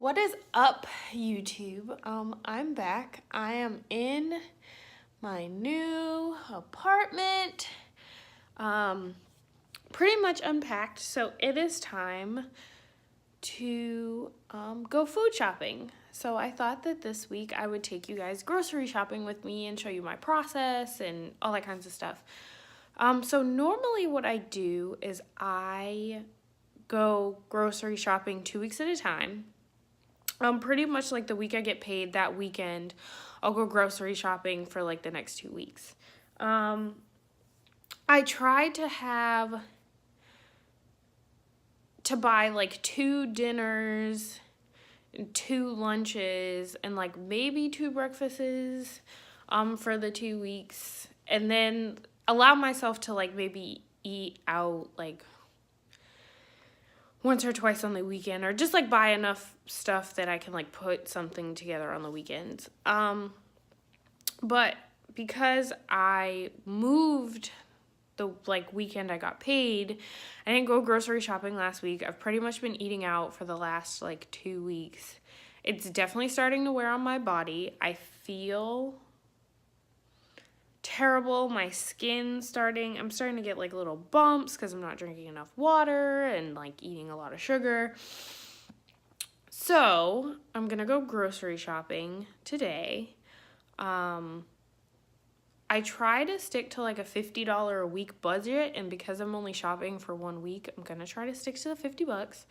What is up, YouTube? I'm back. I am in my new apartment. Pretty much unpacked, so it is time to go food shopping. So I thought that this week I would take you guys grocery shopping with me and show you my process and all that kinds of stuff. So normally what I do is I go grocery shopping 2 weeks at a time. Pretty much like the week I get paid that weekend, I'll go grocery shopping for like the next 2 weeks. I try to buy like 2 dinners, 2 lunches, and like maybe 2 breakfasts, for the 2 weeks, and then allow myself to like maybe eat out like once or twice on the weekend, or just like buy enough stuff that I can like put something together on the weekends. But because I moved the like weekend I got paid, I didn't go grocery shopping last week. I've pretty much been eating out for the last like 2 weeks. It's definitely starting to wear on my body. I feel terrible. My I'm starting to get like little bumps because I'm not drinking enough water and like eating a lot of sugar. So I'm gonna go grocery shopping today. I try to stick to like a $50 a week budget, and because I'm only shopping for 1 week, I'm gonna try to stick to the $50.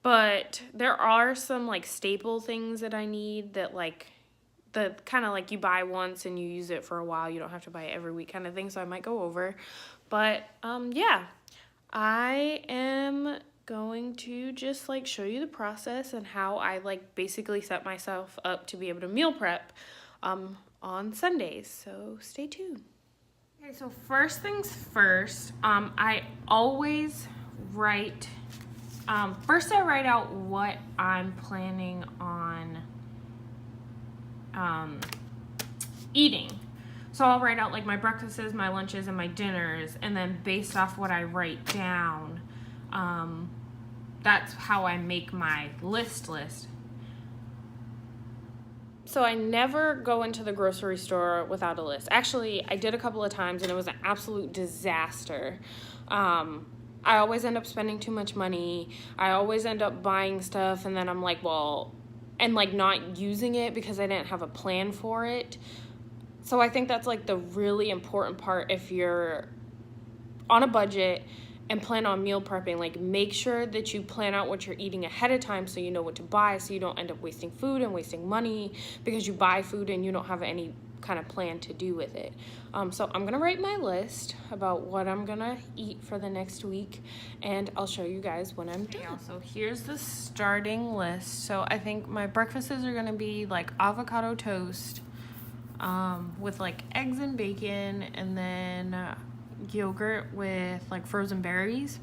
But there are some like staple things that I need that like the kind of like you buy once and you use it for a while. You don't have to buy it every week kind of thing, so I might go over. But yeah, I am going to just like show you the process and how I like basically set myself up to be able to meal prep on Sundays. So stay tuned. Okay, so first things first, I always write first I write out what I'm planning on eating. So I'll write out like my breakfasts, my lunches, and my dinners, and then based off what I write down, that's how I make my list. So I never go into the grocery store without a list. Actually, I did a couple of times and it was an absolute disaster. I always end up spending too much money. I always end up buying stuff and then I'm like, well, and like not using it because I didn't have a plan for it. So I think that's like the really important part if you're on a budget and plan on meal prepping. Like make sure that you plan out what you're eating ahead of time so you know what to buy, so you don't end up wasting food and wasting money because you buy food and you don't have any kind of plan to do with it. So I'm gonna write my list about what I'm gonna eat for the next week, and I'll show you guys when I'm done. So here's the starting list. So I think my breakfasts are gonna be like avocado toast with like eggs and bacon, and then yogurt with like frozen berries.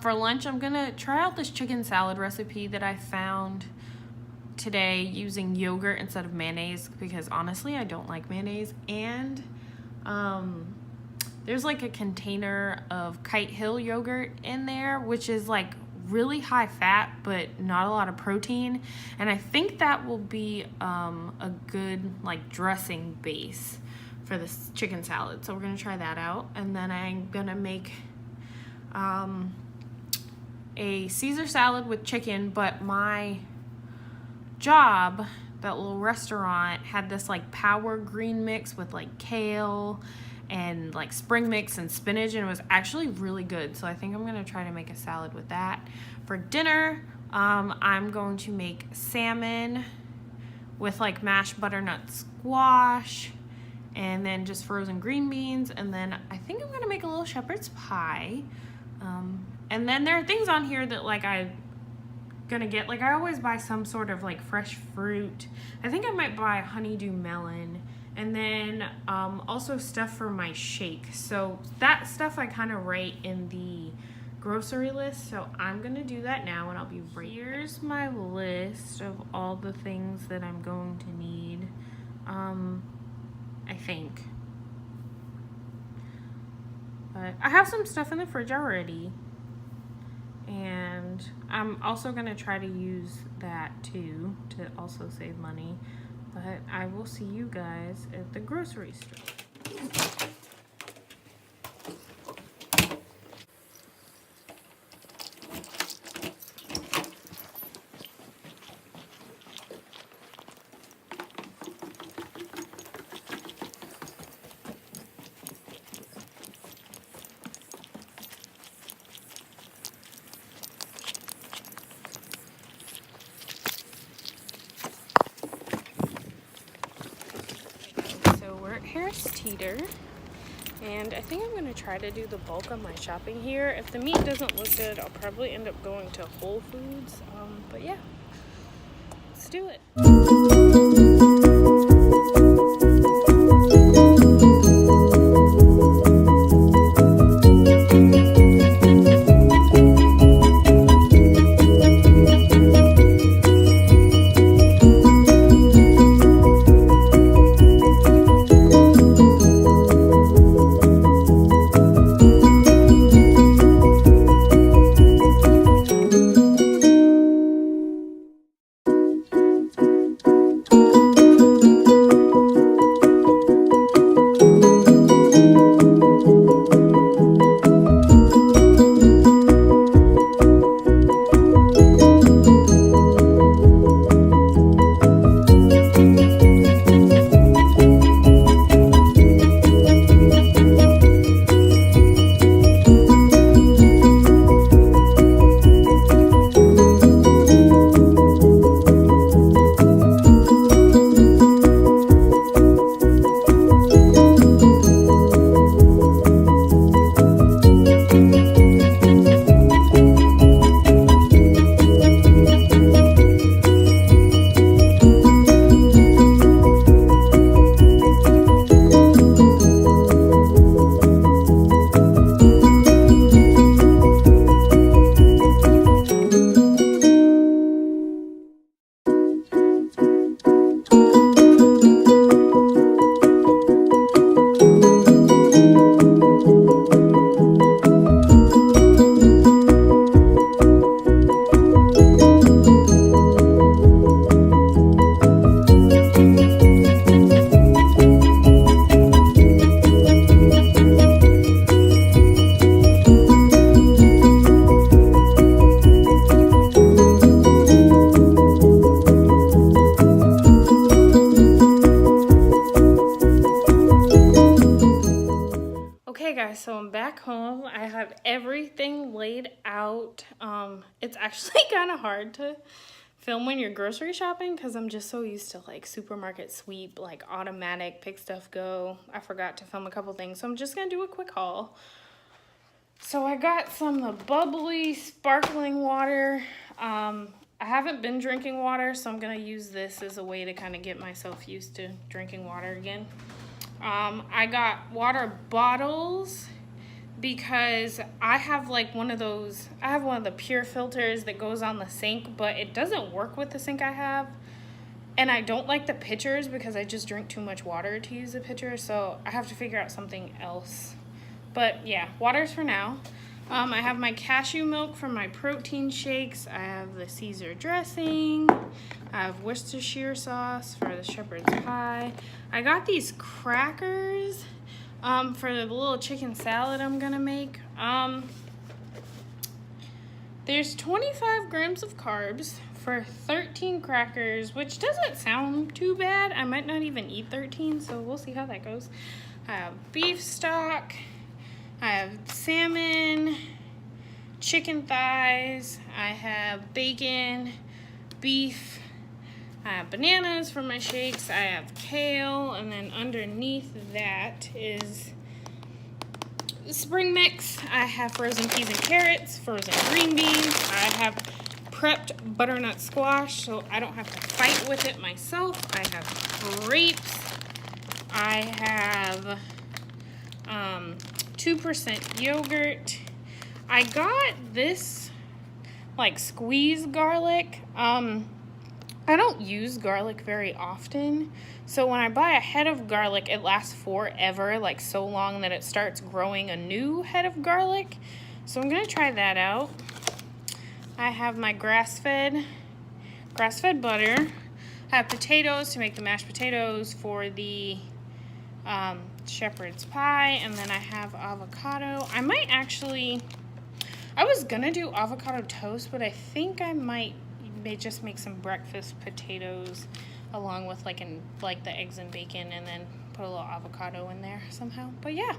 For lunch, I'm gonna try out this chicken salad recipe that I found today using yogurt instead of mayonnaise, because honestly I don't like mayonnaise. And there's like a container of Kite Hill yogurt in there, which is like really high fat but not a lot of protein, and I think that will be a good like dressing base for this chicken salad. So we're gonna try that out, and then I'm gonna make a Caesar salad with chicken. But my job, that little restaurant, had this like power green mix with like kale and like spring mix and spinach, and it was actually really good. So I think I'm gonna try to make a salad with that. For dinner, I'm going to make salmon with like mashed butternut squash and then just frozen green beans, and then I think I'm gonna make a little shepherd's pie. And then there are things on here that like I'm gonna get, like I always buy some sort of like fresh fruit. I think I might buy a honeydew melon, and then also stuff for my shake. So that stuff I kind of write in the grocery list, so I'm gonna do that now and I'll be right. Here's my list of all the things that I'm going to need. I think, but I have some stuff in the fridge already. And I'm also going to try to use that too to also save money. But I will see you guys at the grocery store. Harris Teeter, and I think I'm going to try to do the bulk of my shopping here. If the meat doesn't look good, I'll probably end up going to Whole Foods, but yeah, let's do it. So I'm back home. I have everything laid out. It's actually kind of hard to film when you're grocery shopping because I'm just so used to like supermarket sweep, like automatic pick stuff go. I forgot to film a couple things, so I'm just gonna do a quick haul. So I got some bubbly sparkling water. I haven't been drinking water, so I'm gonna use this as a way to kind of get myself used to drinking water again. I got water bottles because I have like one of the pure filters that goes on the sink, but it doesn't work with the sink I have. And I don't like the pitchers because I just drink too much water to use a pitcher, so I have to figure out something else. But yeah, water's for now. I have my cashew milk for my protein shakes. I have the Caesar dressing. I have Worcestershire sauce for the shepherd's pie. I got these crackers for the little chicken salad I'm gonna make. There's 25 grams of carbs for 13 crackers, which doesn't sound too bad. I might not even eat 13, so we'll see how that goes. I have beef stock. I have salmon, chicken thighs, I have bacon, beef, I have bananas for my shakes, I have kale, and then underneath that is spring mix. I have frozen peas and carrots, frozen green beans, I have prepped butternut squash so I don't have to fight with it myself. I have grapes, I have 2% yogurt. I got this like squeezed garlic. I don't use garlic very often, so when I buy a head of garlic it lasts forever, like so long that it starts growing a new head of garlic. So I'm gonna try that out. I have my grass-fed butter. I have potatoes to make the mashed potatoes for the shepherd's pie, and then I have avocado. I was gonna do avocado toast, but I think I may just make some breakfast potatoes along with like the eggs and bacon, and then put a little avocado in there somehow. But yeah,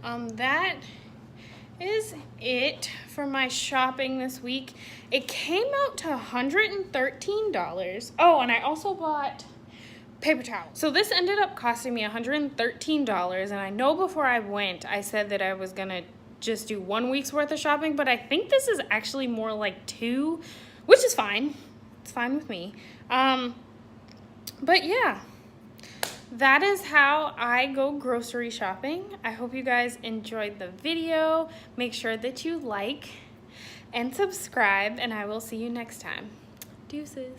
that is it for my shopping this week. It came out to $113. Oh, and I also bought paper towels. So this ended up costing me $113, and I know before I went, I said that I was gonna just do 1 week's worth of shopping, but I think this is actually more like 2, which is fine. It's fine with me. But yeah, that is how I go grocery shopping. I hope you guys enjoyed the video. Make sure that you like and subscribe, and I will see you next time. Deuces.